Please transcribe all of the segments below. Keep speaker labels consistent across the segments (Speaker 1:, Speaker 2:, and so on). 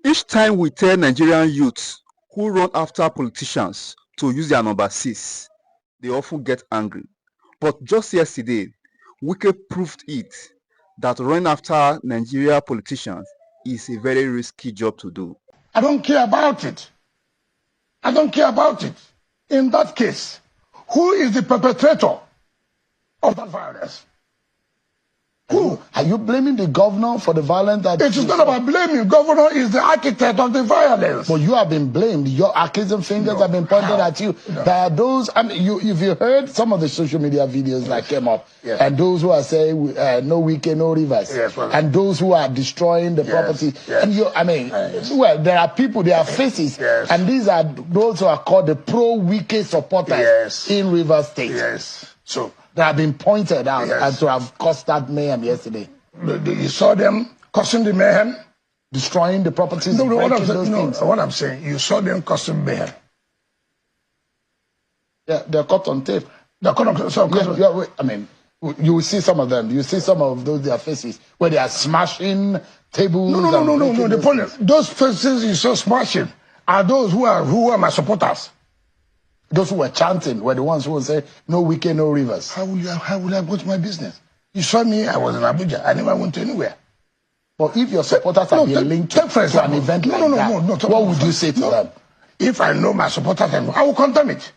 Speaker 1: Each time we tell Nigerian youths who run after politicians to use their number 6, they often get angry. But just yesterday, Wike proved it that running after Nigeria politicians is a very risky job to do.
Speaker 2: I don't care about it. I don't care about it. In that case, who is the perpetrator of that violence? Who?
Speaker 3: Are you blaming the governor for the violence that...
Speaker 2: It is not about blaming. Governor is the architect of the violence.
Speaker 3: But you have been blamed. Your accusing fingers have been pointed at you. No. There are those, I mean, if you heard some of the social media videos that came up, and those who are saying, no Wike, no rivers, and those who are destroying the property, and you, I mean, well, there are people, there are faces, and these are those who are called the pro-Wike supporters in Rivers State.
Speaker 2: So,
Speaker 3: that have been pointed out as to have caused that mayhem yesterday.
Speaker 2: You saw them causing the mayhem?
Speaker 3: Destroying the properties,
Speaker 2: no,
Speaker 3: what
Speaker 2: I'm saying, you saw them causing mayhem.
Speaker 3: Yeah, they're caught on tape.
Speaker 2: They're caught on tape.
Speaker 3: I mean, you will see some of them. You see some of those, their faces, where they are smashing tables.
Speaker 2: No. The point is, those faces you saw smashing are those who are my supporters.
Speaker 3: Those who were chanting were the ones who would say, no Wike, no rivers.
Speaker 2: How will I go to my business? You saw me, I was in Abuja. I never went anywhere.
Speaker 3: But if your supporters have been linked to an event like that, what would you say to them?
Speaker 2: If I know my supporters, I will condemn it.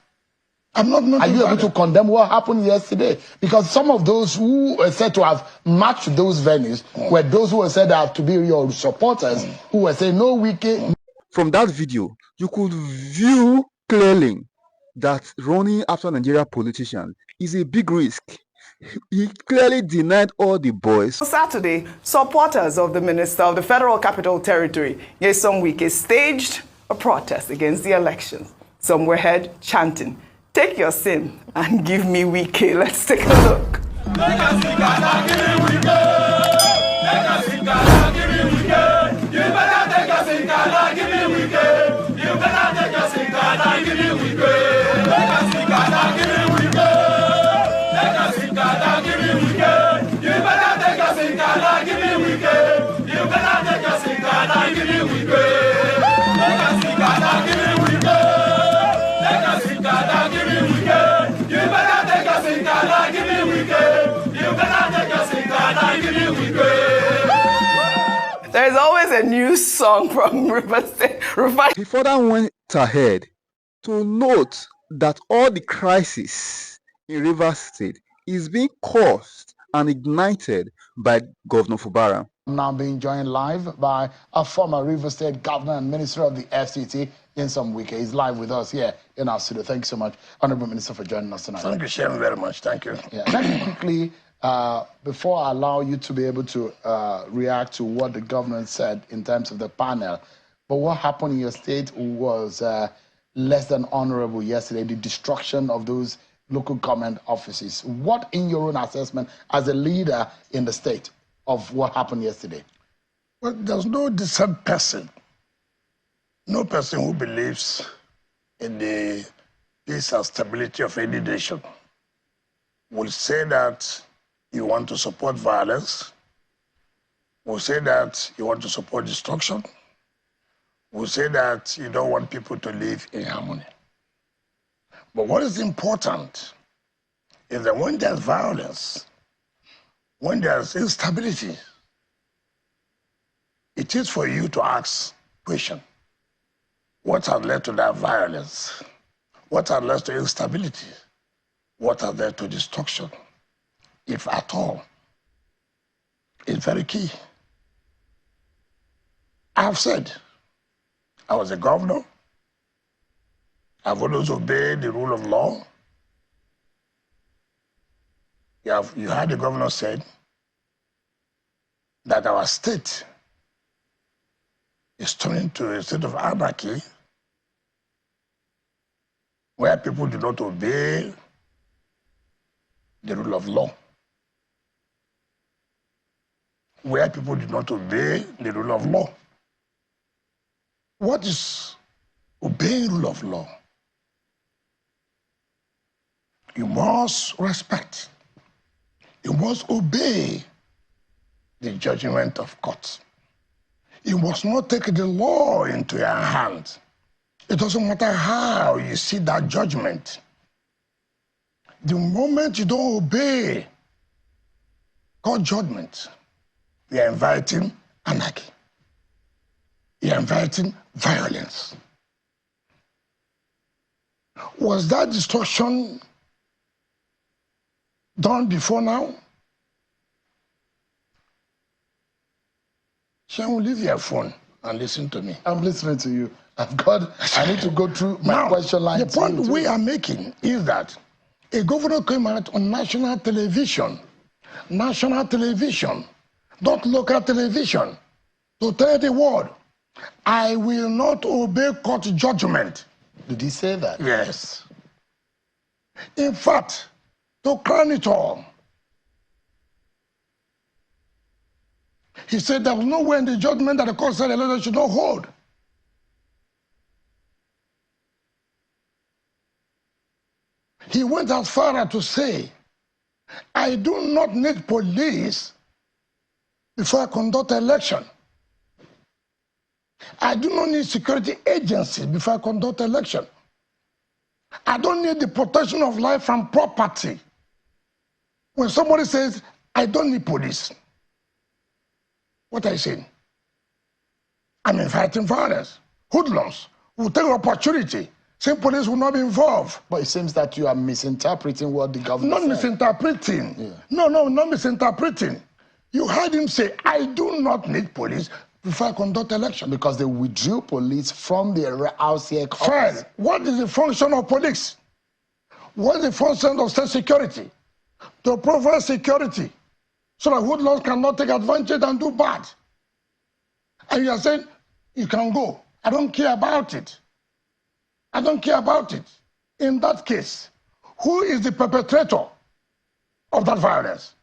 Speaker 3: Are you able to condemn what happened yesterday? Because some of those who were said to have matched those venues were those who were said to have to be your supporters who were saying, no Wike.
Speaker 1: From that video, you could view clearly that running after Nigeria politicians is a big risk. He clearly denied all the boys.
Speaker 4: On Saturday, supporters of the Minister of the Federal Capital Territory, Nyesom Wike, staged a protest against the elections. Some were heard chanting, "Take your sin and give me Wike." Let's take a look. There's always a new song from Rivers State.
Speaker 1: He further went ahead to note that all the crisis in Rivers State is being caused and ignited by Governor Fubara.
Speaker 3: Now being joined live by a former Rivers State Governor and Minister of the FCT, Nyesom Wike. He's live with us here in our studio. Thank you so much, Honorable Minister, for joining us tonight.
Speaker 2: Thank you, Chairman, very much. Thank you.
Speaker 3: Yeah. Let me quickly, before I allow you to be able to react to what the government said in terms of the panel, but what happened in your state was less than honorable yesterday, the destruction of those local government offices. What, in your own assessment, as a leader in the state, of what happened yesterday?
Speaker 2: Well, there's no decent person, no person who believes in the peace and stability of any nation will say that you want to support violence, will say that you want to support destruction, will say that you don't want people to live in harmony. But what is important is that when there's violence, when there's instability, it is for you to ask question. What has led to that violence? What has led to instability? What has led to destruction? If at all, it's very key. I have said, I was a governor. I've always obeyed the rule of law. You heard the governor said that our state is turning to a state of anarchy where people do not obey the rule of law, where people do not obey the rule of law. What is obeying rule of law? You must respect. You must obey the judgment of courts. You must not take the law into your hands. It doesn't matter how you see that judgment. The moment you don't obey God's judgment, you're inviting anarchy. You're inviting violence. Was that destruction done before now? Shall we leave your phone and listen to me?
Speaker 3: I'm listening to you. I need to go through my question line.
Speaker 2: The point we are making is that a governor came out on national television, not local television, to tell the world, I will not obey court judgment.
Speaker 3: Did he say that?
Speaker 2: Yes. In fact, to crown it all, he said there was no way in the judgment that the court said the letter should not hold. He went as far as to say, I do not need police before I conduct an election. I do not need security agencies before I conduct an election. I don't need the protection of life and property. When somebody says, I don't need police, what are you saying? I'm inviting violence. Hoodlums will take an opportunity. Saying police will not be involved.
Speaker 3: But it seems that you are misinterpreting what the government said.
Speaker 2: Not misinterpreting. Yeah. No, not misinterpreting. You heard him say, I do not need police before I conduct election.
Speaker 3: Because they withdrew police from the house here.
Speaker 2: Fine. What is the function of police? What is the function of state security? To provide security so that hoodlums cannot take advantage and do bad. And you are saying, you can go. I don't care about it. I don't care about it. In that case, who is the perpetrator of that violence?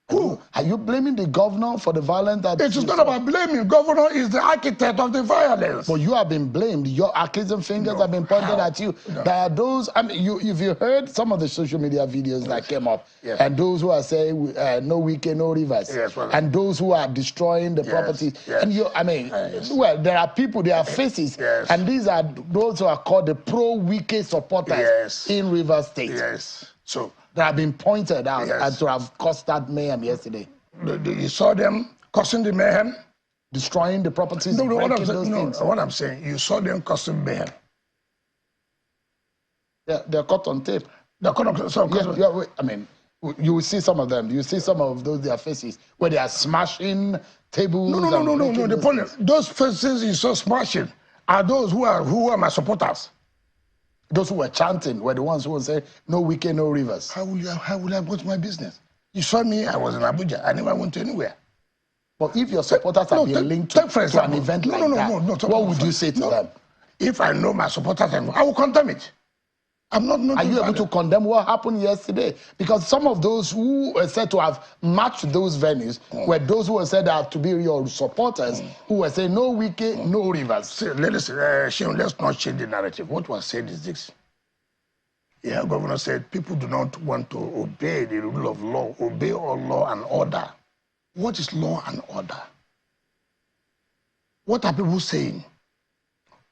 Speaker 2: Who?
Speaker 3: Are you blaming the governor for the violence that...
Speaker 2: It is not about blaming. Governor is the architect of the violence.
Speaker 3: But you have been blamed. Your accusing fingers have been pointed at you.
Speaker 2: No.
Speaker 3: There are those... I mean, if you heard some of the social media videos that came up, and those who are saying, no Wike, no rivers, and those who are destroying the properties, and well, there are people, there are faces, and these are those who are called the pro-Wike supporters in Rivers State.
Speaker 2: Yes. So...
Speaker 3: that have been pointed out and to have caused that mayhem yesterday.
Speaker 2: You saw them causing the mayhem?
Speaker 3: Destroying the properties,
Speaker 2: what I'm saying, you saw them causing mayhem.
Speaker 3: They're caught on tape.
Speaker 2: They're caught on tape.
Speaker 3: I mean, you will see some of them. You see some of those, their faces, where they are smashing tables.
Speaker 2: No. The point is, those faces you saw smashing are those who are my supporters.
Speaker 3: Those who were chanting were the ones who would say, no Wike, no rivers.
Speaker 2: How will I go to my business? You saw me, I was in Abuja. I never went to anywhere.
Speaker 3: But if your supporters have been linked to an event like that, what would you say to them?
Speaker 2: If I know my supporters, I will condemn it. I'm not...
Speaker 3: Are you able to condemn what happened yesterday? Because some of those who were said to have matched those venues were those who were said to be your supporters who were saying, no Wike, no rivers.
Speaker 2: See, let's not change the narrative. What was said is this. Yeah, Governor said people do not want to obey the rule of law, obey all law and order. What is law and order? What are people saying?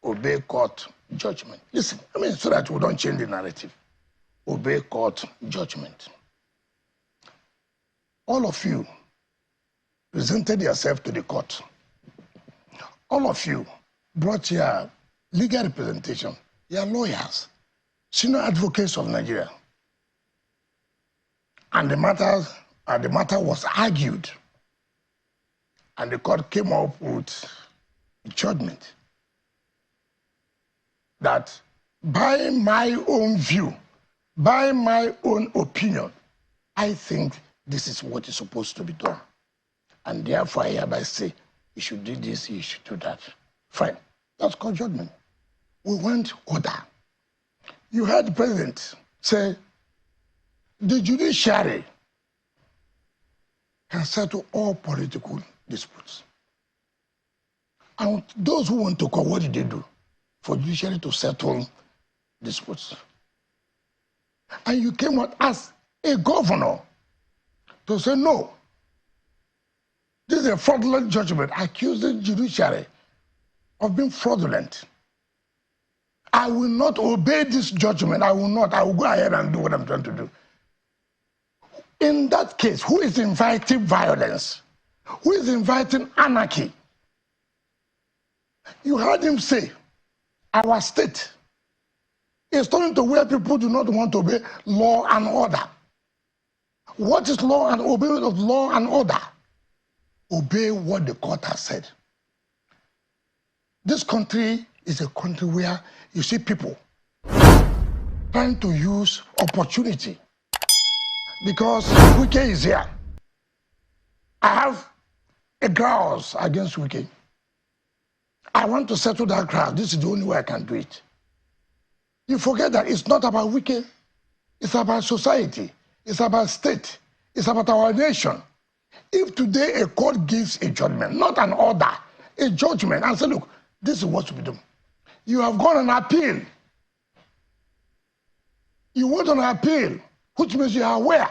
Speaker 2: Obey court judgment. Listen, so that we don't change the narrative. Obey court judgment. All of you presented yourself to the court. All of you brought your legal representation, your lawyers, senior advocates of Nigeria. And the matter was argued. And the court came up with judgment that by my own view, by my own opinion, I think this is what is supposed to be done. And therefore, I hereby say, you should do this, you should do that. Fine. That's called judgment. We want order. You heard the president say, the judiciary can settle all political disputes. And those who want to call, what did they do? For judiciary to settle disputes. And you came out as a governor to say, no, This is a fraudulent judgment accusing judiciary of being fraudulent. I will not obey this judgment. I will not. I will go ahead and do what I'm trying to do. In that case, who is inviting violence? Who is inviting anarchy? You heard him say, our state is turning to where people do not want to obey law and order. What is law and obey of law and order? Obey what the court has said. This country is a country where you see people trying to use opportunity because Wike is here. I have a grouse against Wike. I want to settle that grouse. This is the only way I can do it. You forget that it's not about Wike. It's about society. It's about state. It's about our nation. If today a court gives a judgment, not an order, a judgment, and say, look, this is what to be done. You have gone on appeal. You went on appeal, which means you are aware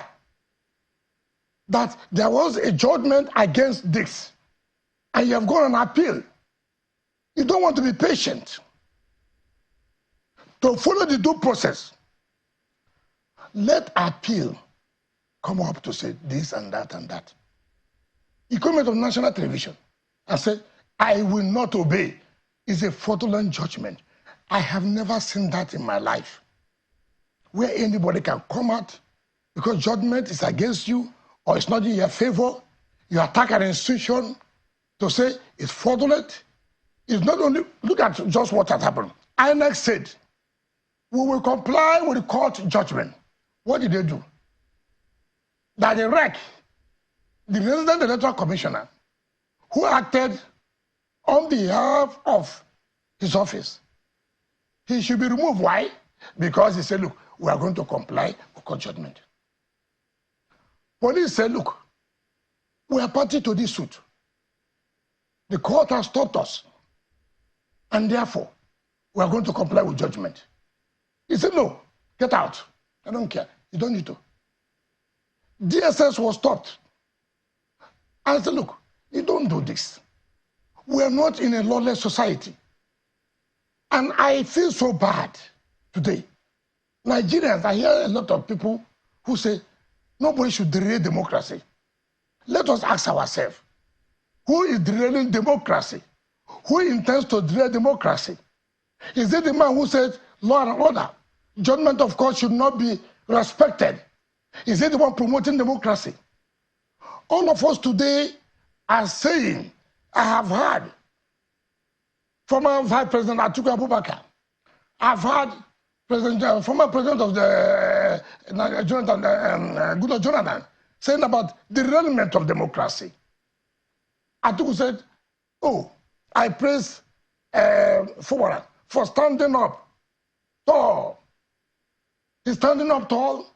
Speaker 2: that there was a judgment against this, and you have gone on appeal. You don't want to be patient to follow the due process. Let appeal come up to say this and that and that. You come out of national television and say, I will not obey. It's a fraudulent judgment. I have never seen that in my life, where anybody can come out because judgment is against you or it's not in your favor. You attack an institution to say it's fraudulent. It's not only, look at just what has happened. INEC said, we will comply with the court judgment. What did they do? That the REC, the Resident Electoral Commissioner, who acted on behalf of his office, he should be removed. Why? Because he said, look, we are going to comply with court judgment. Police said, look, we are party to this suit. The court has stopped us, and therefore, we are going to comply with judgment. He said, no, get out. I don't care. You don't need to. DSS was stopped. I said, look, you don't do this. We are not in a lawless society. And I feel so bad today. Nigerians, I hear a lot of people who say, nobody should derail democracy. Let us ask ourselves, who is derailing democracy? Who intends to derail democracy? Is it the man who said law and order, judgment of court should not be respected? Is it the one promoting democracy? All of us today are saying, I have heard former Vice President Atiku Abubakar, I've heard former President of the Goodluck Jonathan saying about the derailment of democracy. Atiku said, oh, I praise Fubara for standing up tall. He's standing up tall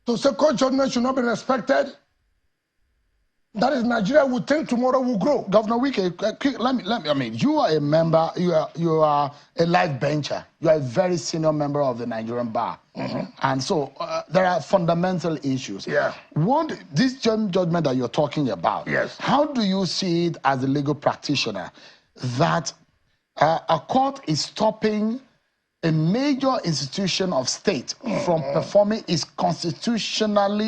Speaker 2: to say court judgment should not be respected. That is, Nigeria will think tomorrow will grow.
Speaker 3: Governor Wike, let me. I mean, you are a member. You are a life bencher. You are a very senior member of the Nigerian bar, and so there are fundamental issues.
Speaker 2: Yeah.
Speaker 3: What this judgment that you're talking about?
Speaker 2: Yes.
Speaker 3: How do you see it as a legal practitioner that a court is stopping a major institution of state from performing its constitutional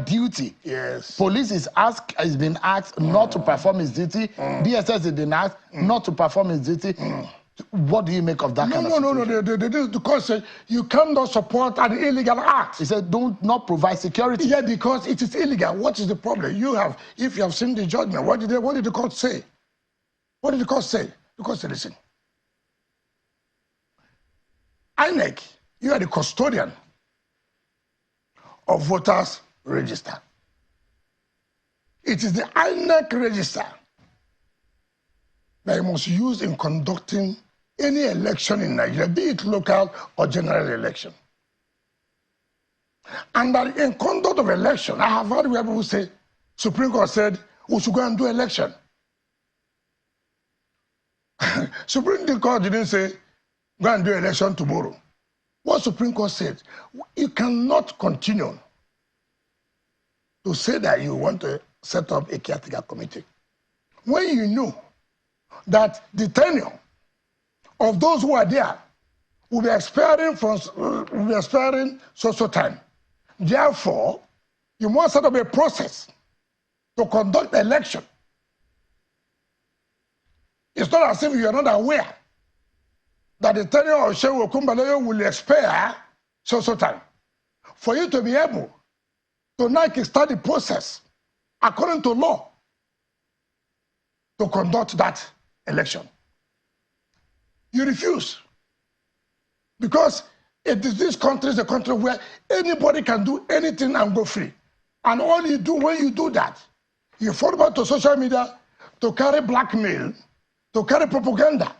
Speaker 3: duty?
Speaker 2: Yes.
Speaker 3: Police is being asked not to perform its duty. DSS is being asked not to perform its duty. What do you make of that kind of situation?
Speaker 2: No. The court said you cannot support an illegal act.
Speaker 3: He said not provide security.
Speaker 2: Yeah, because it is illegal. What is the problem? If you have seen the judgment, what did the court say? What did the court say? The court said, listen, INEC, you are the custodian of voters' register. It is the INEC register that you must use in conducting any election in Nigeria, be it local or general election. And that in conduct of election, I have heard where people say, Supreme Court said, we should go and do election. Supreme Court didn't say, go and do election tomorrow. What Supreme Court said, you cannot continue to say that you want to set up a caretaker committee when you know that the tenure of those who are there will be expiring so time. Therefore, you must set up a process to conduct the election. It's not as if you are not aware that the tenure of Shehu Okumbaloyo will expire so time. For you to be able to now start the process according to law to conduct that election. You refuse. Because this country is a country where anybody can do anything and go free. And all you do when you do that, you fall back to social media to carry blackmail, to carry propaganda,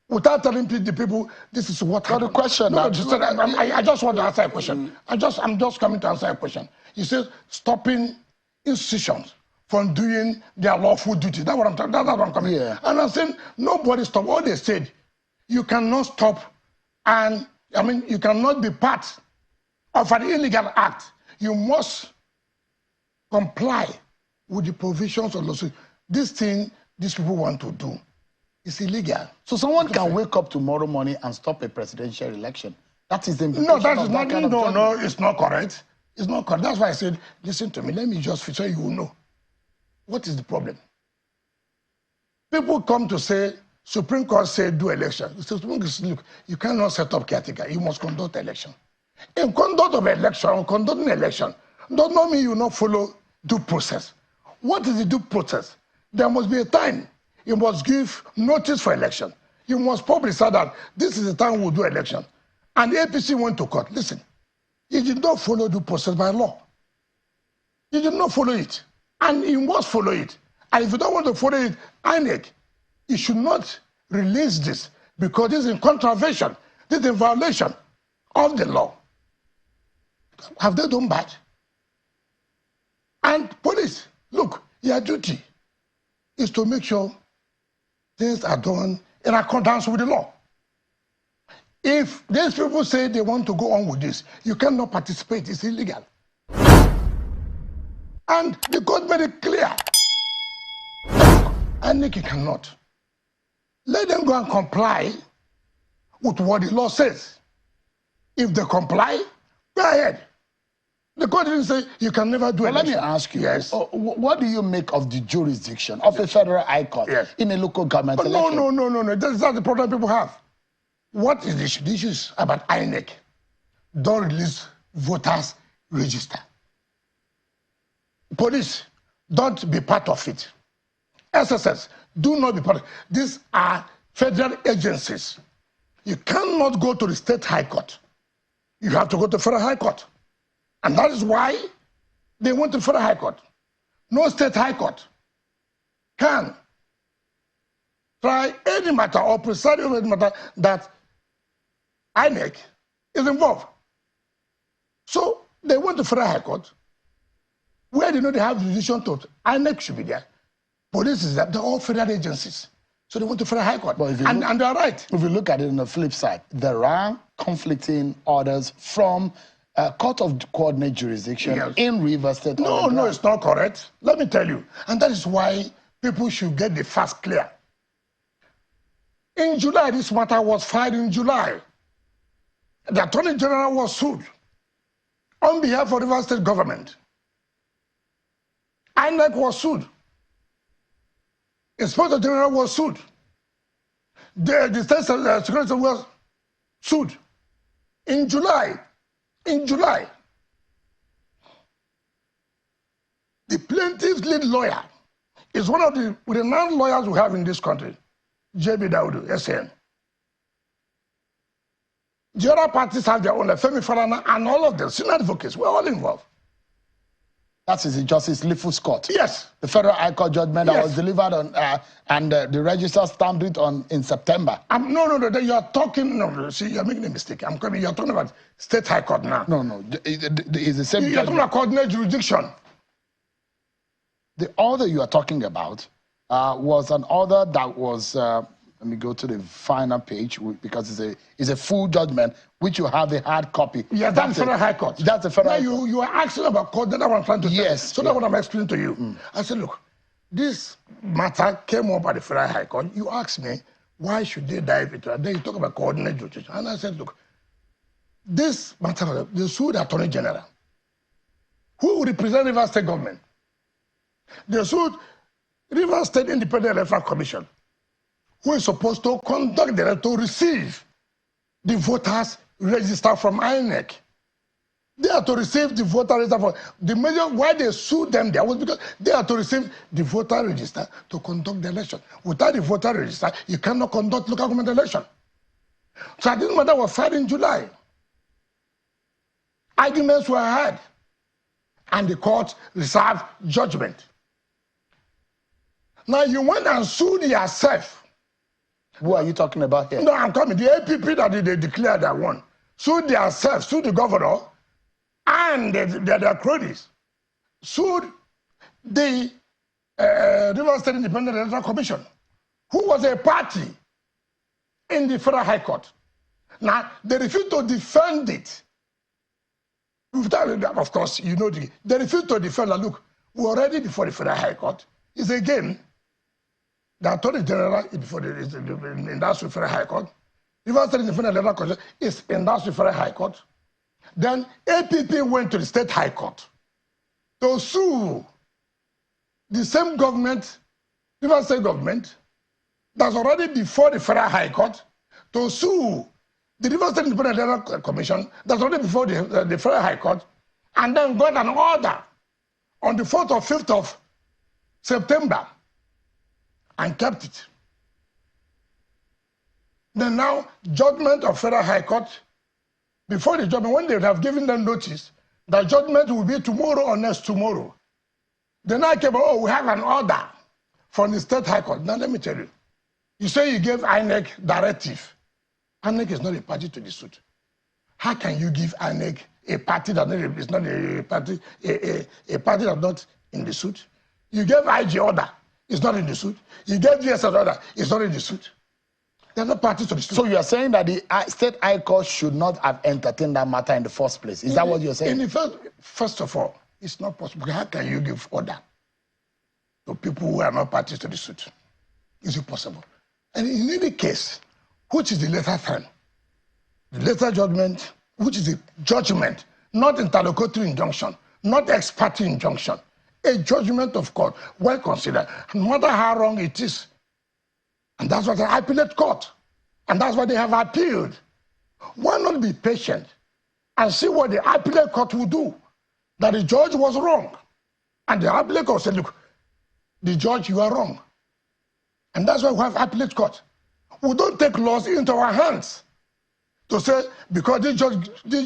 Speaker 2: without telling the people this is what happened.
Speaker 3: The question.
Speaker 2: No, I just want to answer a question. I'm just coming to answer a question. You said stopping institutions from doing their lawful duty. That's what I'm talking. That's what I'm coming.
Speaker 3: Yeah.
Speaker 2: And I'm saying nobody stopped. What they said, you cannot stop, and I mean you cannot be part of an illegal act. You must comply with the provisions of law. This thing these people want to do is illegal.
Speaker 3: So someone can wake up tomorrow morning and stop a presidential election. That is the
Speaker 2: no, that is not. No, it's not correct. It's not correct. That's why I said, listen to me. Let me just so you will know what is the problem. People come to say Supreme Court said do election. Look, you cannot set up caretaker. You must conduct election. In conduct of election or conducting election does not mean you not follow due process. What is the due process? There must be a time. You must give notice for election. You must publicize that this is the time we'll do election. And the APC went to court. Listen, you did not follow due process by law. You did not follow it. And you must follow it. And if you don't want to follow it, INEC, you should not release this because this is in contravention. This is in violation of the law. Have they done bad? And police, look, your duty is to make sure things are done in accordance with the law. If these people say they want to go on with this, you cannot participate. It's illegal. And the court made it clear. And Nikki cannot. Let them go and comply with what the law says. If they comply, go ahead. The court didn't say you can never do it.
Speaker 3: Let me ask you,
Speaker 2: yes.
Speaker 3: What do you make of the jurisdiction of a federal high court in a local government election?
Speaker 2: No. That's not the problem people have. What is the issue? The issue is about INEC. Don't release voters register. Police, don't be part of it. SSS, do not be part of it. These are federal agencies. You cannot go to the state high court. You have to go to federal high court. And that is why they went to federal high court. No state high court can try any matter or preside over any matter that INEC is involved. So they went to federal high court where they know they have the decision to INEC should be there. Police is there. They're all federal agencies. So they went to federal high court. And they're right.
Speaker 3: If you look at it on the flip side, there are conflicting orders from Court of Coordinate Jurisdiction in Rivers State.
Speaker 2: No, it's not correct. Let me tell you. And that is why people should get the facts clear. In July, this matter was filed in July. The Attorney General was sued on behalf of the Rivers State government. INEC was sued. Inspector General was sued. The State Secretary was sued. In July, the plaintiff's lead lawyer is one of the renowned lawyers we have in this country, J.B. Daudu, SN. The other parties have their own, like Femi Falana and all of them, senior advocates, we're all involved.
Speaker 3: That is Justice Lifu Scott.
Speaker 2: Yes.
Speaker 3: The Federal High Court judgment that was delivered on, and the registrar stamped it on in September.
Speaker 2: No, you are talking, see, you're making a mistake. You're talking about State High Court now.
Speaker 3: No, it's the same.
Speaker 2: You're talking about coordinate jurisdiction.
Speaker 3: The order you are talking about was an order that was Let me go to the final page because it's a full judgment, which you have the hard copy.
Speaker 2: Yeah, that's the Federal High Court.
Speaker 3: That's the Federal High Court.
Speaker 2: You are asking about court, that's what I'm trying to say.
Speaker 3: Yes.
Speaker 2: So that's what I'm explaining to you. I said, look, this matter came up at the Federal High Court. You asked me, why should they dive into it? Then you talk about coordinated jurisdiction. And I said, look, this matter, they sued the Attorney General, who represent Rivers State government. They sued Rivers State Independent Electoral Commission, who is supposed to conduct the to receive the voters register from INEC. They are to receive the voter register. The major why they sued them there was because they are to receive the voter register to conduct the election. Without the voter register, you cannot conduct local government election. So this matter was filed in July. Arguments were heard, and the court reserved judgment. Now you went and sued yourself.
Speaker 3: Who are you talking about here?
Speaker 2: No, I'm coming. The APP that they declared that won sued themselves, sued the governor, and their cronies, sued the Rivers State Independent Electoral Commission, who was a party in the Federal High Court. Now, they refused to defend it. Of course, you know, they refused to defend it. Look, we're already before the Federal High Court. It's a game. The Attorney General is before the Industrial Federal High Court. Rivers State Independent Electoral Commission is Industrial Federal High Court. Then APP went to the State High Court to sue the same government, Rivers State government, that's already before the Federal High Court, to sue the Rivers State Independent Electoral Commission, that's already before the Federal High Court, and then got an order on the 4th or 5th of September and kept it. Then now, judgment of Federal High Court, before the judgment, when they have given them notice, the judgment will be tomorrow or next tomorrow. Then I came, oh, we have an order from the State High Court. Now let me tell you, you say you gave INEC directive. INEC is not a party to the suit. How can you give INEC a party that is not a party, a party that's not in the suit? You gave IG order, it's not in the suit. You gave GSS order, it's not in the suit. They're not parties to the suit.
Speaker 3: So you are saying that the State High Court should not have entertained that matter in the first place. Is that what you're saying?
Speaker 2: First of all, it's not possible. How can you give order to people who are not parties to the suit? Is it possible? And in any case, which is the later time? The later judgment, which is a judgment, not interlocutory injunction, not ex parte injunction, a judgment of court, well considered, no matter how wrong it is. And that's what the appellate court, and that's what they have appealed. Why not be patient and see what the appellate court will do? That the judge was wrong. And the appellate court said, look, the judge, you are wrong. And that's why we have appellate court. We don't take laws into our hands to say, because this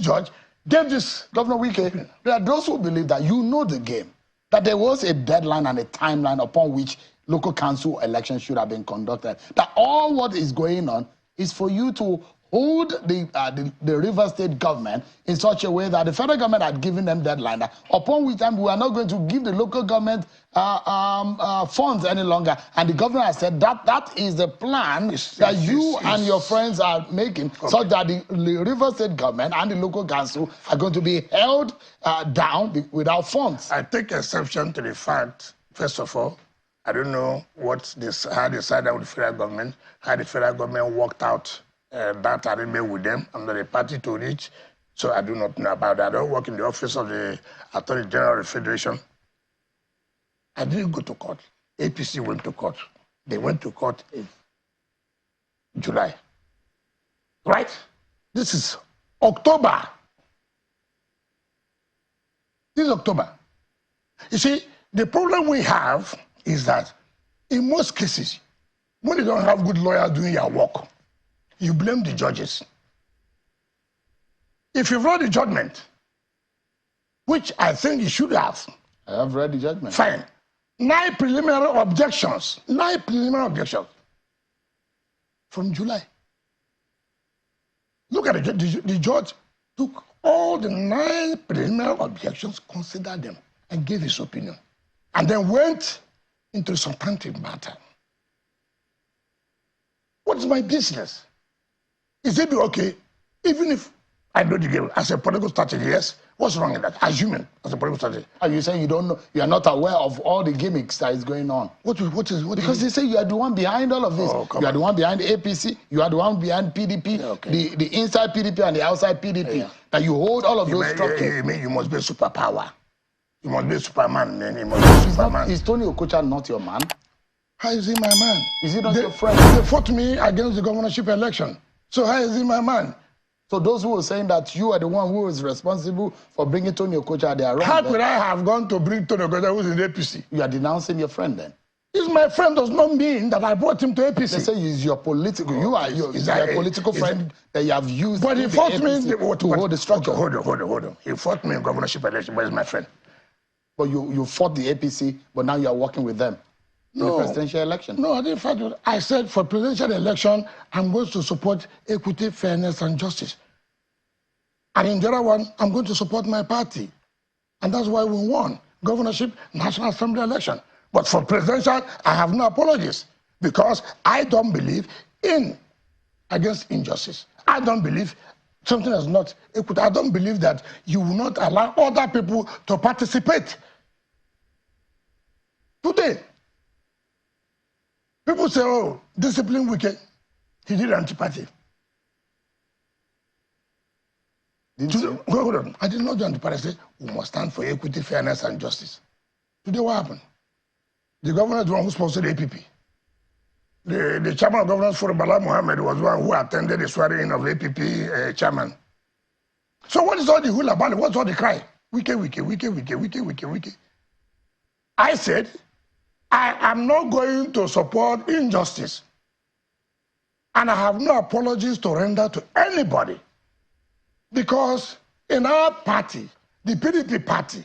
Speaker 2: judge gave this.
Speaker 3: Governor Wike, there are those who believe that you know the game, that there was a deadline and a timeline upon which local council elections should have been conducted. That all what is going on is for you to hold the Rivers State government in such a way that the federal government had given them deadline, that upon which time we are not going to give the local government funds any longer. And the governor has said that is the plan that you and your friends are making, so that the Rivers State government and the local council are going to be held down without funds.
Speaker 2: I take exception to the fact, first of all, I don't know how they decided with the federal government, how the federal government worked out that arrangement with them. I'm not a party to it, so I do not know about that. I don't work in the office of the Attorney General of the Federation. I didn't go to court. APC went to court. They went to court in July. Right? This is October. This is October. You see, the problem we have is that in most cases, when you don't have good lawyers doing your work, you blame the judges. If you've read the judgment, which I think you should have.
Speaker 3: I have read the judgment.
Speaker 2: Fine. 9 preliminary objections. 9 preliminary objections from July. Look at the judge took all the 9 preliminary objections, considered them, and gave his opinion. And then went into the substantive matter. What is my business? Is it okay? Even if I know the game as a political strategy, yes. What's wrong in that? Assuming as a political strategy.
Speaker 3: Are you saying you don't know? You are not aware of all the gimmicks that is going on?
Speaker 2: What
Speaker 3: Because they say you are the one behind all of this.
Speaker 2: Oh,
Speaker 3: you are the one behind the APC. You are the one behind PDP.
Speaker 2: Yeah, okay.
Speaker 3: The inside PDP and the outside PDP.
Speaker 2: Yeah.
Speaker 3: That you hold all of those structures.
Speaker 2: You mean you must be a superpower? You must be a Superman. Then you must be a Superman.
Speaker 3: Is Tony Okocha not your man?
Speaker 2: How is he my man?
Speaker 3: Is he not your friend?
Speaker 2: They fought me against the governorship election. So how is he my man?
Speaker 3: So those who are saying that you are the one who is responsible for bringing Tony Okocha, they are wrong.
Speaker 2: How could I have gone to bring Tony Okocha who's in the APC?
Speaker 3: You are denouncing your friend then?
Speaker 2: He's my friend does not mean that I brought him to APC.
Speaker 3: They say he's your political, you are your political friend that you have used.
Speaker 2: But he fought me
Speaker 3: to hold the structure.
Speaker 2: Okay, hold on. He fought me in governorship election, but he's my friend.
Speaker 3: But you fought the APC, but now you are working with them in the presidential election.
Speaker 2: No, I didn't fight with. I said for presidential election, I'm going to support equity, fairness, and justice. And in the other one, I'm going to support my party. And that's why we won governorship, National Assembly election. But for presidential, I have no apologies because I don't believe in against injustice. I don't believe something is not equity. I don't believe that you will not allow other people to participate. Today, people say, oh, discipline Wike. He did anti-party. Hold on. I did not do anti-party. I said, we must stand for equity, fairness, and justice. Today, what happened? The governor is the one who sponsored APP. The chairman of governors, Fubara Mohammed, was one who attended the swearing of APP chairman. So what is all the hula bally? What's all the cry? Wike. I said, I am not going to support injustice. And I have no apologies to render to anybody. Because in our party, the PDP party,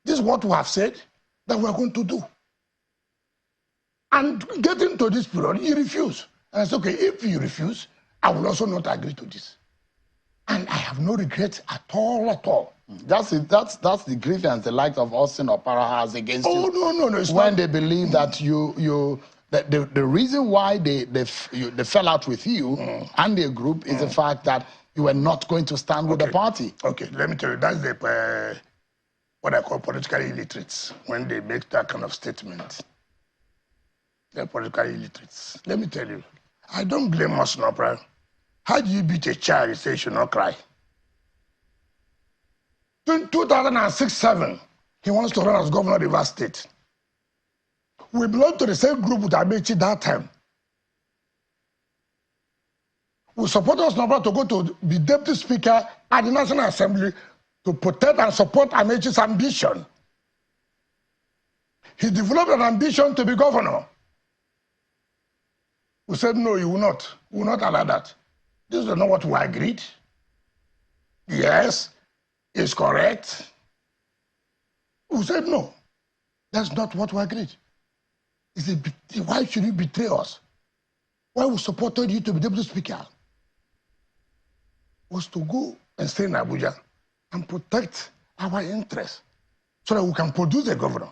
Speaker 2: this is what we have said that we are going to do. And getting to this period, you refuse. And I said, okay, if you refuse, I will also not agree to this. And I have no regrets at all.
Speaker 3: That's the grievance the likes of Austin Opara has against you.
Speaker 2: Oh, no. It's
Speaker 3: when
Speaker 2: not.
Speaker 3: they believe that the reason why they fell out with you and their group is the fact that you were not going to stand with the party.
Speaker 2: Okay, let me tell you, that's the what I call political illiterates when they make that kind of statement. They're political illiterates. Let me tell you, I don't blame Austin Opara. How do you beat a child and say you should not cry? In 2006-07, he wants to run as governor of Rivers State. We belong to the same group with Amechi that time. We supported Austin Opara to go to be deputy speaker at the National Assembly to protect and support Amechi's ambition. He developed an ambition to be governor. We said, no, you will not. We will not allow that. This is not what we agreed. Yes, it's correct. We said, no, that's not what we agreed. He said, why should you betray us? Why we supported you to be deputy speaker? Was to go and stay in Abuja and protect our interests so that we can produce a governor,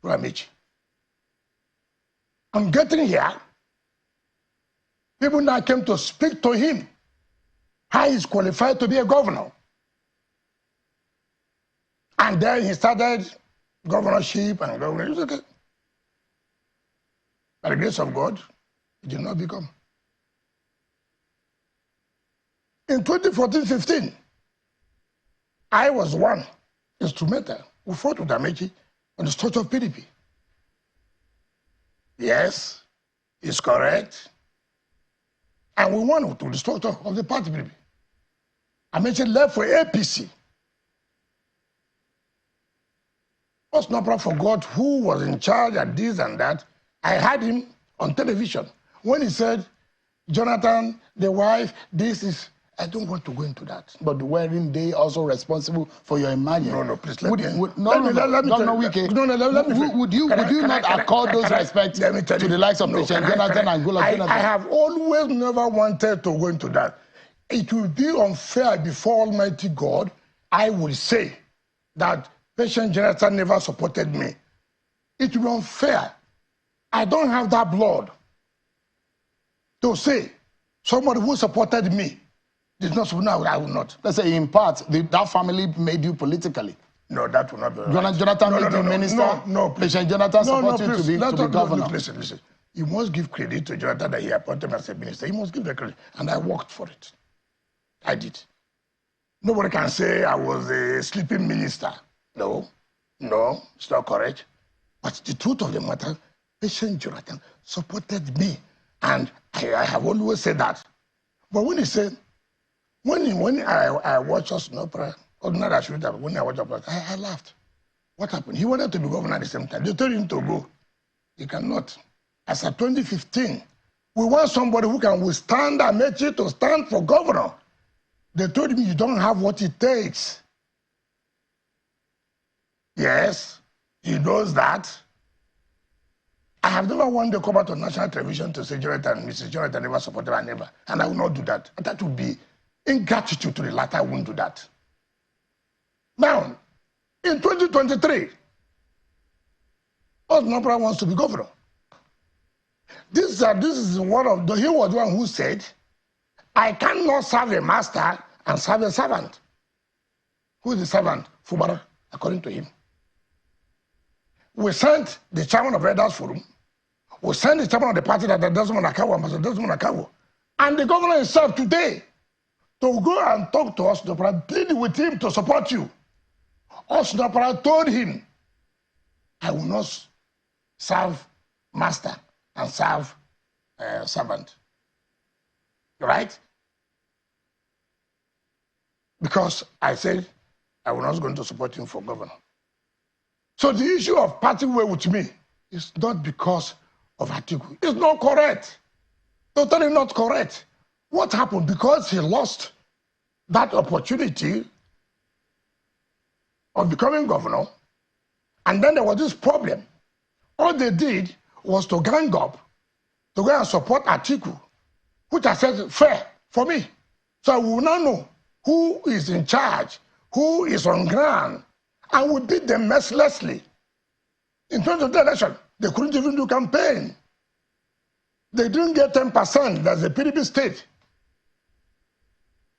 Speaker 2: Amechi. I'm getting here. People now came to speak to him. How he's qualified to be a governor. And then he started governorship and governor. It's okay. By the grace of God, he did not become. In 2014-15, I was one instrumental who fought with Amechi on the structure of PDP. Yes, it's correct. And we won to the structure of the party PDP. Amechi left for APC. Austin Opara forgot who was in charge and this and that. I had him on television when he said, Jonathan, the wife, this is... I don't want to go into that.
Speaker 3: But weren't they also responsible for your emergence?
Speaker 2: No, please let me.
Speaker 3: Would you not accord those respects to the likes of Patient Jonathan and Goodluck Jonathan?
Speaker 2: I have always never wanted to go into that. It will be unfair before Almighty God. I will say that Patient Jonathan never supported me. It will be unfair. I don't have that blood. to say somebody who supported me did not support, no, I will not.
Speaker 3: Let's say in part, that family made you politically.
Speaker 2: No, that will not be right.
Speaker 3: Jonathan made you minister.
Speaker 2: No, please.
Speaker 3: Jonathan supported you to be governor.
Speaker 2: Listen. You must give credit to Jonathan that he appointed me as a minister. You must give the credit. And I worked for it. I did. Nobody can say I was a sleeping minister. No, it's not correct. But the truth of the matter, Patient Jonathan supported me. And I have always said that. But when he said, when I watched us no prayer, when I watched opera, I laughed. What happened? He wanted to be governor at the same time. They told him to go. He cannot. As of 2015, we want somebody who can withstand Amechi to stand for governor. They told me you don't have what it takes. Yes, he knows that. I have never one day come out on national television to say Jonathan, Mrs. Jonathan never supported my neighbor, and I will not do that. That would be ingratitude to the latter. I won't do that. Now, in 2023, Osnopra wants to be governor. This is one of the, he was the one who said, I cannot serve a master and serve a servant. Who is the servant? Fubara, according to him. We sent the chairman of Elders Forum. We sent the chairman of the party that Desmond Akawo, Ambassador Desmond Akawo. And the governor himself today to go and talk to Osnopra, plead with him to support you. Osnopra told him, I will not serve master and serve servant. Right? Because I said I was not going to support him for governor. So the issue of parting way with me is not because of Atiku. It's not correct. Totally not correct. What happened? Because he lost that opportunity of becoming governor, and then there was this problem. All they did was to gang up, to go and support Atiku, which I said fair for me. So we will now know who is in charge, who is on ground, and we beat them mercilessly. In terms of the election, they couldn't even do campaign. They didn't get 10%, that's a PDP state.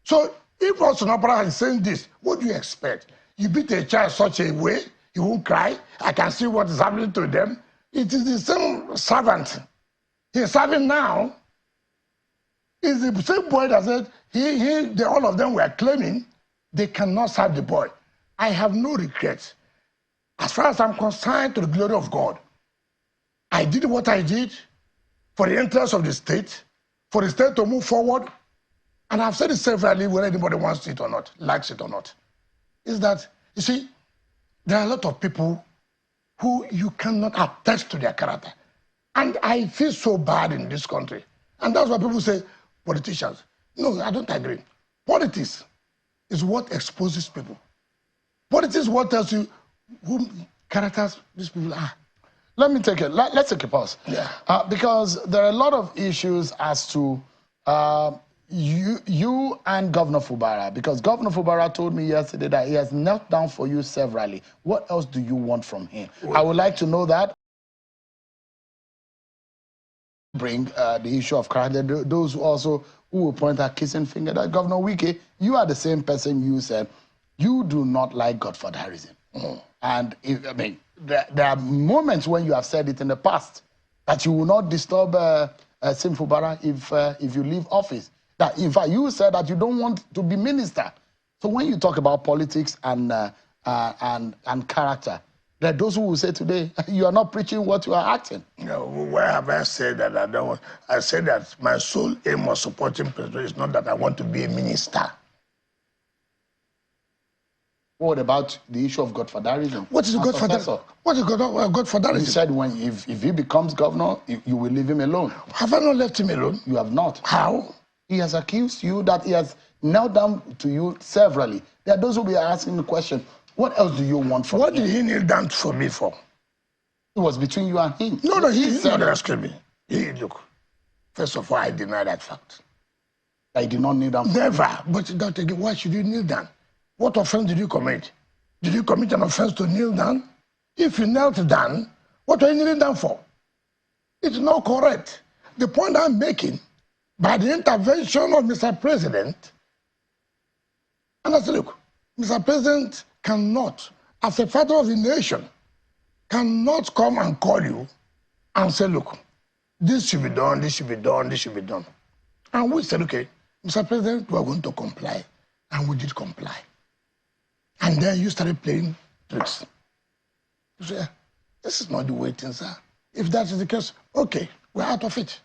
Speaker 2: So if Osnopra is saying this, what do you expect? You beat a child such a way, he won't cry. I can see what is happening to them. It is the same servant. He's serving now. It's the same boy that said all of them were claiming they cannot serve the boy. I have no regrets. As far as I'm concerned, to the glory of God, I did what I did for the interest of the state, for the state to move forward. And I've said it severally, whether anybody wants it or not, likes it or not, is that, you see, there are a lot of people who you cannot attest to their character. And I feel so bad in this country. And that's why people say, politicians. No, I don't agree. Politics is what exposes people. Politics is what tells you who characters these people are.
Speaker 3: Let's take a pause.
Speaker 2: Yeah.
Speaker 3: Because there are a lot of issues as to you and Governor Fubara, because Governor Fubara told me yesterday that he has knelt down for you severally. What else do you want from him? Well, I would like to know that. Bring the issue of character. Those who will point at kissing finger, that Governor Wike, you are the same person you said you do not like godfatherism. And there are moments when you have said it in the past that you will not disturb Sim Fubara if you leave office. That in fact you said that you don't want to be minister. So when you talk about politics and character, there are those who will say today you are not preaching what you are acting.
Speaker 2: No, where have I said that I don't want? I said that my sole aim of supporting president is not that I want to be a minister.
Speaker 3: What about the issue of godfatherism?
Speaker 2: What is godfatherism? What is godfatherism?
Speaker 3: You said if he becomes governor, you will leave him alone.
Speaker 2: Have I not left him alone?
Speaker 3: You have not.
Speaker 2: How?
Speaker 3: He has accused you that he has knelt down to you severally. There are those who will be asking the question, what else do you want from him?
Speaker 2: What did he kneel down for me for?
Speaker 3: It was between you and him.
Speaker 2: No, he said not asking me. Look, first of all, I deny that fact.
Speaker 3: I did not kneel down.
Speaker 2: Never. But that again, why should you kneel down? What offense did you commit? Did you commit an offense to kneel down? If you knelt down, what are you kneeling down for? It's not correct. The point I'm making by the intervention of Mr. President. And I said, look, Mr. President cannot, as a father of the nation, cannot come and call you and say, look, this should be done, this should be done, this should be done. And we said, okay, Mr. President, we are going to comply. And we did comply. And then you started playing tricks. You say, this is not the way things are. If that is the case, okay, we're out of it.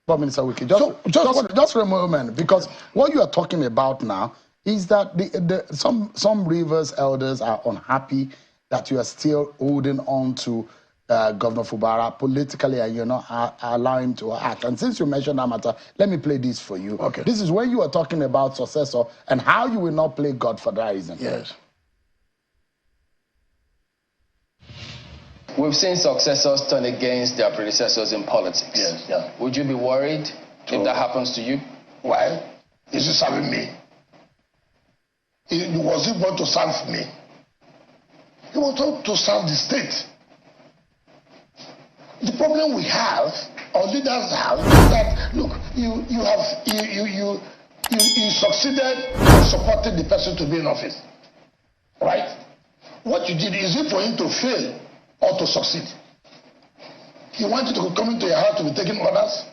Speaker 3: But Minister Wike, just for a moment, because what you are talking about now is that some Rivers elders are unhappy that you are still holding on to Governor Fubara politically and you're not allowing him to act. And since you mentioned that matter, let me play this for you.
Speaker 2: Okay.
Speaker 3: This is when you are talking about successor and how you will not play godfatherism.
Speaker 2: Yes.
Speaker 5: We've seen successors turn against their predecessors in politics.
Speaker 2: Yes, yeah.
Speaker 5: Would you be worried if that happens to you?
Speaker 2: Why? Is he serving me? Was he going to serve me? He was going to serve the state. The problem we have, or leaders have, is that look, you succeeded in supporting the person to be in office, right? What you did is it for him to fail or to succeed. You want you to come into your house to be taking orders.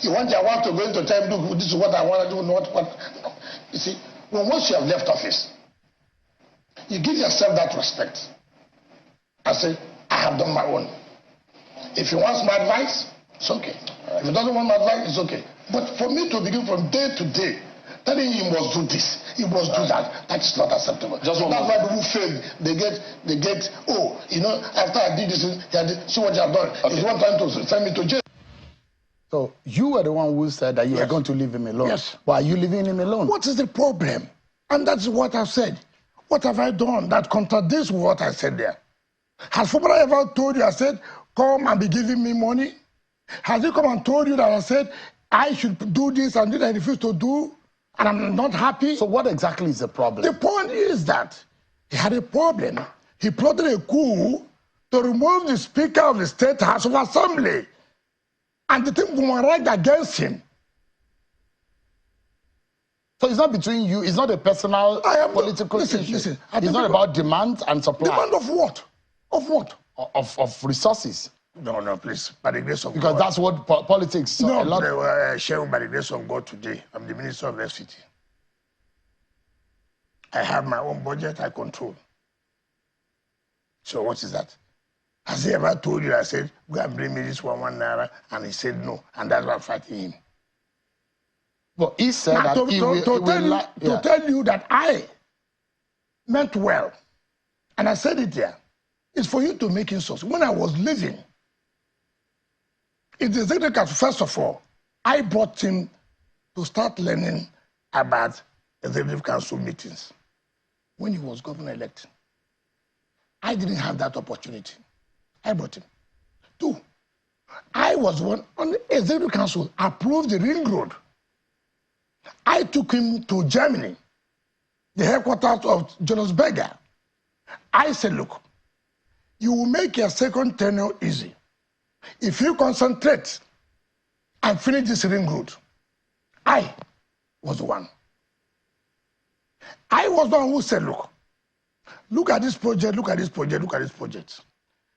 Speaker 2: You want your wife to go into time, look, this is what I want to do, not what. No. You see, once you have left office, you give yourself that respect. I say, I have done my own. If he wants my advice, it's okay. If he doesn't want my advice, it's okay. But for me to begin from day to day, telling him he must do this, he must do that, that is not acceptable. That's why people fail. They get, oh, you know, after I did this, see what you have done. Okay. He's one time to send me to jail.
Speaker 3: So you were the one who said that you were going to leave him alone.
Speaker 2: Yes.
Speaker 3: Why are you leaving him alone?
Speaker 2: What is the problem? And that's what I've said. What have I done that contradicts what I said there? Has Fubara ever told you, I said, come and be giving me money? Has he come and told you that I said, I should do this and this I refuse to do, and I'm not happy?
Speaker 3: So what exactly is the problem?
Speaker 2: The point is that he had a problem. He plotted a coup to remove the Speaker of the State House of Assembly. And the thing were right against him.
Speaker 3: So it's not between you, it's not a personal political issue.
Speaker 2: Listen,
Speaker 3: it's not about demand and supply.
Speaker 2: Demand of what? Of what?
Speaker 3: Of resources.
Speaker 2: No, please. By the grace of
Speaker 3: because
Speaker 2: God.
Speaker 3: That's what politics.
Speaker 2: No, Shehu, by the grace of God today, I'm the Minister of FCT. I have my own budget, I control. So what is that? Has he ever told you, I said, go and bring me this one naira, and he said no, and that's why I'm fighting him.
Speaker 3: But he said now,
Speaker 2: to tell you that I meant well, and I said it there, it's for you to make insults. When I was leaving, in the executive council, first of all, I brought him to start learning about executive council meetings when he was governor-elect. I didn't have that opportunity. I brought him. 2, I was one on the executive council approved the ring road. I took him to Germany, the headquarters of Jonas Berger. I said, look, you will make your second tenure easy if you concentrate and finish this ring road. I was the one. I was the one who said, look at this project, look at this project, look at this project.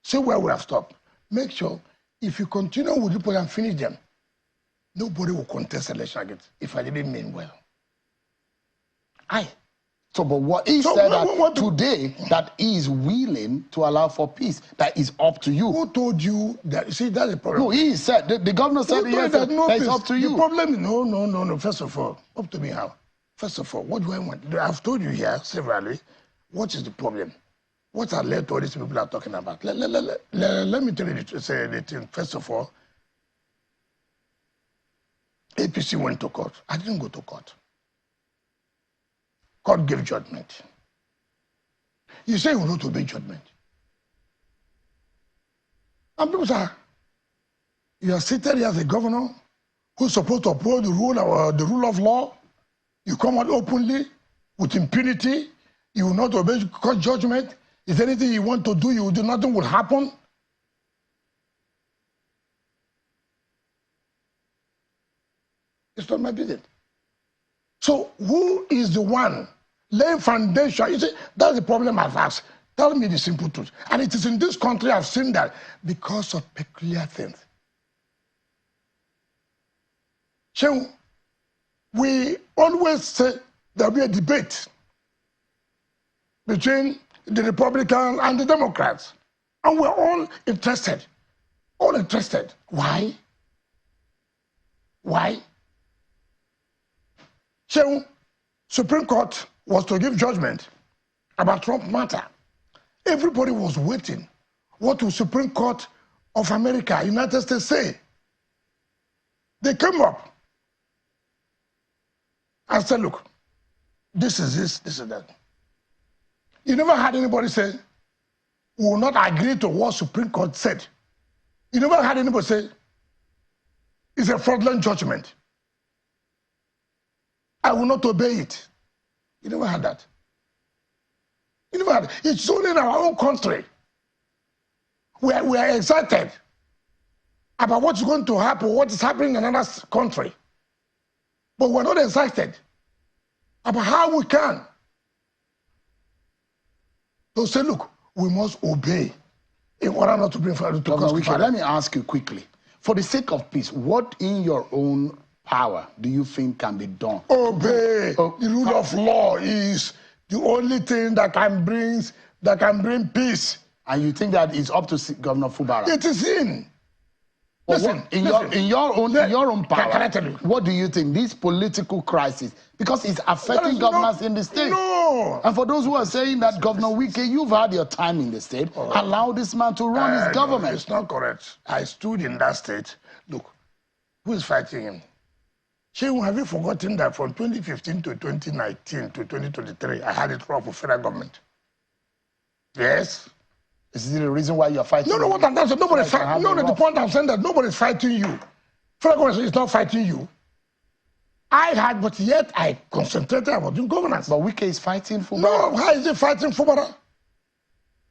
Speaker 2: See where we have stopped. Make sure if you continue with the project and finish them, nobody will contest election again if I didn't mean well.
Speaker 3: So, but what he said that today that he is willing to allow for peace, that is up to you.
Speaker 2: Who told you that? See, that's the problem.
Speaker 3: No, he said, the governor said that it's up to you.
Speaker 2: The problem is, no. First of all, up to me how? First of all, what do I want? I've told you here severally, what is the problem? What has led to all these people are talking about? Let me tell you the thing. First of all, APC went to court. I didn't go to court. Court gave judgment. You say you want to obey judgment. And people say, you are seated here as a governor who's supposed to uphold the rule of law. You come out openly with impunity. You will not obey court judgment. If anything you want to do, you will do, nothing will happen. It's not my business. So who is the one laying foundation? You see, that's the problem I've asked. Tell me the simple truth. And it is in this country I've seen that because of peculiar things. So we always say there'll be a debate between the Republicans and the Democrats. And we're all interested. All interested. Why? Why? So Supreme Court was to give judgment about Trump matter. Everybody was waiting. What will Supreme Court of America, United States say? They came up and said, look, this is this, this is that. You never had anybody say, we will not agree to what Supreme Court said. You never had anybody say, it's a fraudulent judgment. I will not obey it. You never had that. You never had it. It's only in our own country. We are excited about what's going to happen, what is happening in another country. But we're not excited about how we can. So say, look, we must obey in order not to bring fire to
Speaker 3: Wike, let me ask you quickly. For the sake of peace, what in your own power do you think can be done?
Speaker 2: Obey. The rule of law is the only thing that can bring peace.
Speaker 3: And you think that it's up to Governor Fubara?
Speaker 2: It is in.
Speaker 3: Listen, in your own power,
Speaker 2: can I tell you?
Speaker 3: What do you think? This political crisis, because it's affecting governors in the state.
Speaker 2: No.
Speaker 3: And for those who are saying that, Governor Wike, you've had your time in the state, allow this man to run his government.
Speaker 2: No, it's not correct. I stood in that state. Look, who is fighting him? Shehu, have you forgotten that from 2015 to 2019 to 2023, I had it rough with federal government? Yes.
Speaker 3: Is this the reason why you're fighting?
Speaker 2: No, what I'm saying, nobody's fighting. No, the point I'm saying that nobody's fighting you. Federal government is not fighting you. But yet I concentrated about doing governance.
Speaker 3: But Wike is fighting Fubara.
Speaker 2: No, how is he fighting Fubara?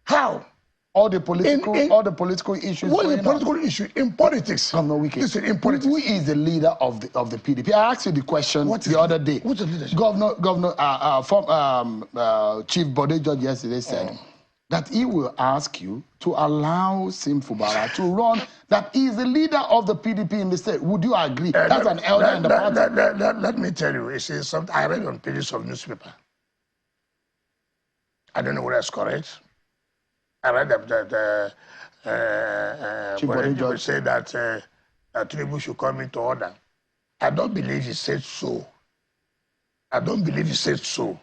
Speaker 2: How?
Speaker 3: All the political issues.
Speaker 2: What is the political issue in politics?
Speaker 3: Governor Wike.
Speaker 2: Listen, in politics.
Speaker 3: Who is the leader of the PDP? I asked you the question the other day.
Speaker 2: What's the leadership?
Speaker 3: Chief Bode George yesterday said that he will ask you to allow Sim Fubara to run, that he is the leader of the PDP in the state. Would you agree? That's an elder in the party.
Speaker 2: Let me tell you, it's something I read on pages of newspaper. I don't know whether it's correct. I read that Bode George said that Tinubu should come into order. I don't believe he said so. I don't believe he said so.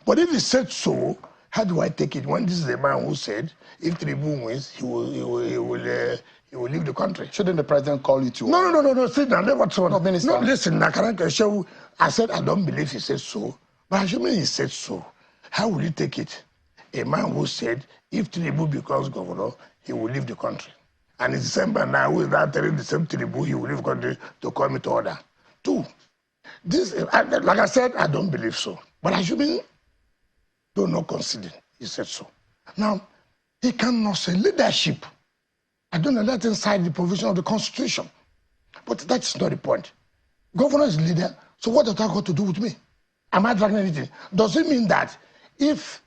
Speaker 2: But if he said so, how do I take it when this is the man who said if Tinubu wins, he will leave the country?
Speaker 3: Shouldn't the president call you to?
Speaker 2: No. Sit down. No,
Speaker 3: Minister.
Speaker 2: No, listen. I said I don't believe he said so, but assuming he said so, how will you take it? A man who said if Tinubu becomes governor, he will leave the country, and in December now, who is now telling the same Tinubu he will leave the country to come into order? Two, this like I said, I don't believe so, but assuming. Do not consider. He said so. Now, he cannot say leadership. I don't know, that's inside the provision of the Constitution. But that's not the point. Governor is leader, so what does that got to do with me? Am I dragging anything? Does it mean that if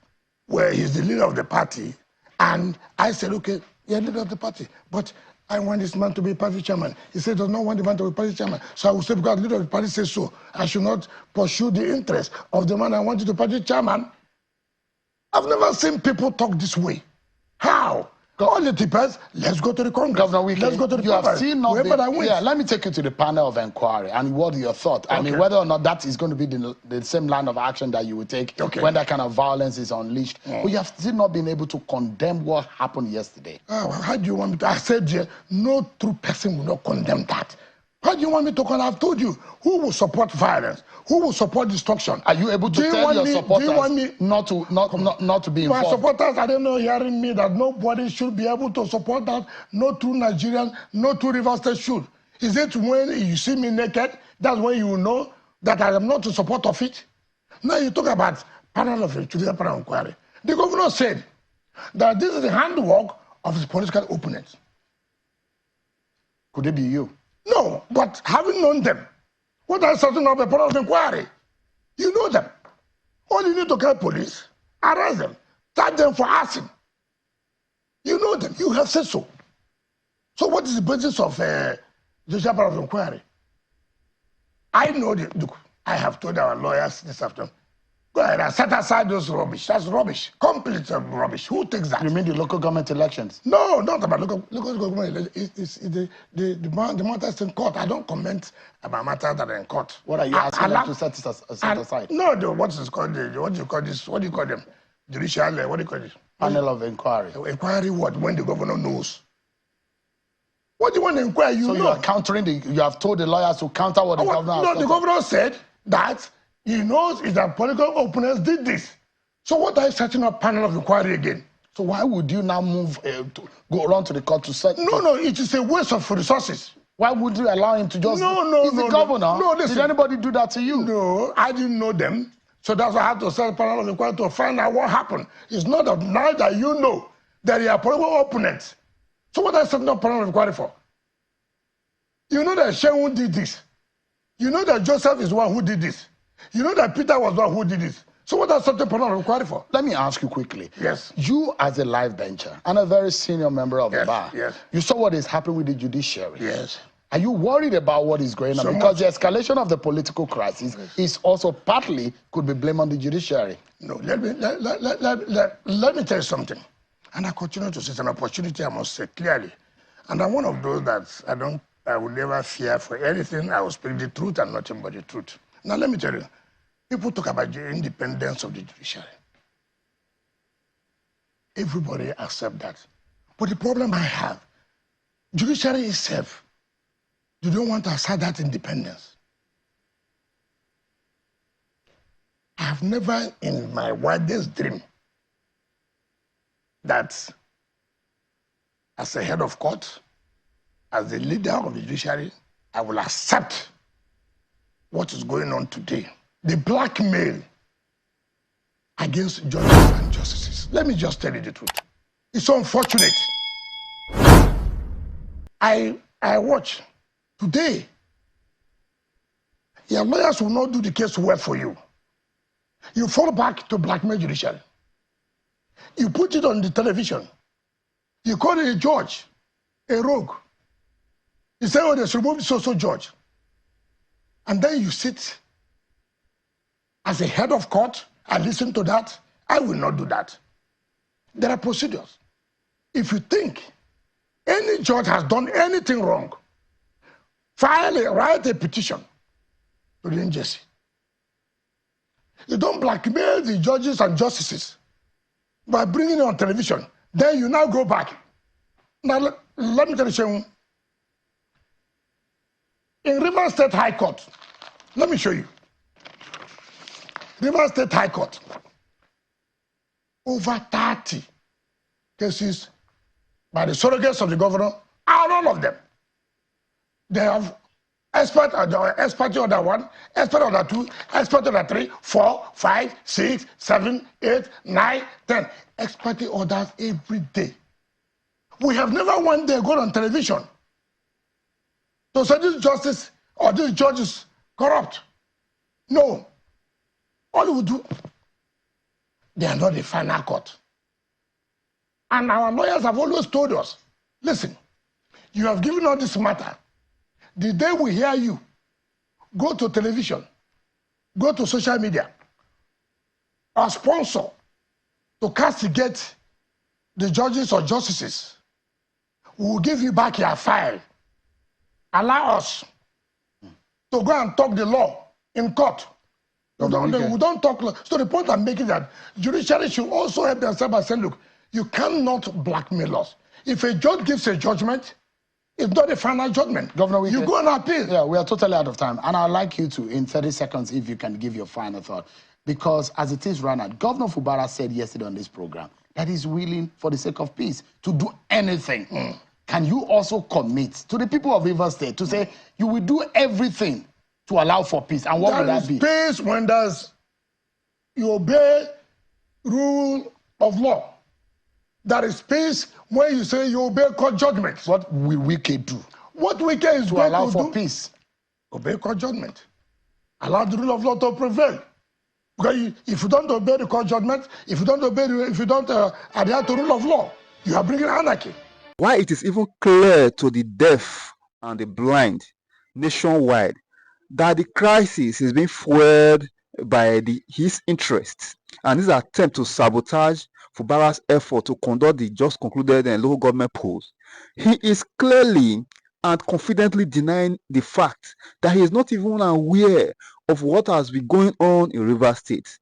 Speaker 2: he's the leader of the party and I said, okay, you're leader of the party, but I want this man to be party chairman. He said, does not want the man to be party chairman. So I will say, because the leader of the party says so, I should not pursue the interest of the man I want to be party chairman. I've never seen people talk this way. How? All the tippers, let's go to the Congress.
Speaker 3: Governor Wike,
Speaker 2: let's go to the
Speaker 3: Congress.
Speaker 2: Yeah,
Speaker 3: let me take you to the panel of inquiry and what are your thoughts? Okay. I mean, whether or not that is going to be the same line of action that you would take when that kind of violence is unleashed. But you have still not been able to condemn what happened yesterday.
Speaker 2: How do you want me to? I said, no true person will not condemn that. How do you want me to condemn? I've told you, who will support violence? Who will support destruction?
Speaker 3: Are you able to tell your supporters not to be involved?
Speaker 2: My supporters, I don't know, hearing me that nobody should be able to support that. No true Nigerian, no true River State should. Is it when you see me naked, that's when you will know that I am not in support of it? Now you talk about panel of judicial panel inquiry. The governor said that this is the handwork of his political opponents.
Speaker 3: Could it be you?
Speaker 2: No, but having known them, What are setting up a panel of inquiry? You know them. All you need to call police, arrest them, charge them for arson. You know them. You have said so. So what is the basis of judicial panel of inquiry? I know look, I have told our lawyers this afternoon, go ahead and set aside those rubbish. That's rubbish. Complete rubbish. Who takes that?
Speaker 3: You mean the local government elections?
Speaker 2: No, not about local government. It's the matters in court. I don't comment about matters that are in court.
Speaker 3: What are you asking them to set aside?
Speaker 2: No, what is called what do you call this? What do you call them? Judicial, what do you call it?
Speaker 3: Panel of inquiry.
Speaker 2: Inquiry what? When the governor knows. What do you want to inquire? You know.
Speaker 3: You are countering you have told the lawyers to counter what the governor has said.
Speaker 2: No, the governor said that he knows if the political opponents did this. So what are you setting up panel of inquiry again?
Speaker 3: So why would you now move, go around to the court to set?
Speaker 2: No, it is a waste of resources.
Speaker 3: Why would you allow him to just?
Speaker 2: No,
Speaker 3: He's the governor.
Speaker 2: No, listen.
Speaker 3: Did anybody do that to you?
Speaker 2: No, I didn't know them. So that's why I had to set a panel of inquiry to find out what happened. It's not that now that you know that they are political opponents. So what are you setting up panel of inquiry for? You know that Shehu did this. You know that Joseph is the one who did this. You know that Peter was the one who did this. So what are certain panel of inquiry for?
Speaker 3: Let me ask you quickly.
Speaker 2: Yes.
Speaker 3: You as a live bencher and a very senior member of the bar.
Speaker 2: Yes.
Speaker 3: You saw what is happening with the judiciary.
Speaker 2: Yes.
Speaker 3: Are you worried about what is going on? Because the escalation of the political crisis is also partly could be blamed on the judiciary.
Speaker 2: No, let me tell you something. And I continue to say it's an opportunity, I must say clearly. And I'm one of those that I will never fear for anything. I will speak the truth and nothing but the truth. Now let me tell you, people talk about the independence of the judiciary. Everybody accept that. But the problem I have, judiciary itself, you don't want to accept that independence. I have never in my wildest dream that as a head of court, as the leader of the judiciary, I will accept what is going on today. The blackmail against judges and justices. Let me just tell you the truth. It's unfortunate. I watch today. Your lawyers will not do the case well for you. You fall back to blackmail judiciary. You put it on the television. You call it a judge, a rogue. You say, oh, they should remove so judge. And then you sit as a head of court and listen to that. I will not do that. There are procedures. If you think any judge has done anything wrong, write a petition to the NJC. You don't blackmail the judges and justices by bringing it on television. Then you now go back. Now, let me tell you something. In Rivers State High Court, let me show you. Rivers State High Court, over 30 cases by the surrogates of the governor, and all of them. They have expert order 1, expert order 2, expert order 3, 4, 5, 6, 7, 8, 9, 10. Expert orders every day. We have never one day gone on television to say this justice or this judge is corrupt. No. All we do, they are not the final court. And our lawyers have always told us, listen, you have given us this matter. The day we hear you, go to television, go to social media, or sponsor to castigate the judges or justices, we will give you back your file. Allow us to go and talk the law in court. We don't talk law. So the point I'm making is that judiciary should also help themselves by saying, look, you cannot blackmail us. If a judge gives a judgment, it's not a final judgment.
Speaker 3: Governor Wike,
Speaker 2: you go and appeal.
Speaker 3: Yeah, we are totally out of time. And I'd like you to, in 30 seconds, if you can give your final thought. Because as it is right now, Governor Fubara said yesterday on this program that he's willing, for the sake of peace, to do anything. Can you also commit to the people of Rivers State to say you will do everything to allow for peace? And what would that be?
Speaker 2: Peace when you obey rule of law. That is peace when you say you obey court judgment.
Speaker 3: What will Wike do?
Speaker 2: What Wike is
Speaker 3: to
Speaker 2: going
Speaker 3: allow
Speaker 2: to
Speaker 3: for
Speaker 2: do?
Speaker 3: Peace?
Speaker 2: Obey court judgment. Allow the rule of law to prevail. Because if you don't obey the court judgment, if you don't adhere to rule of law, you are bringing anarchy.
Speaker 1: Why it is even clear to the deaf and the blind nationwide that the crisis is being fueled by his interests and his attempt to sabotage Fubara's effort to conduct the just concluded local government polls. He is clearly and confidently denying the fact that he is not even aware of what has been going on in Rivers State.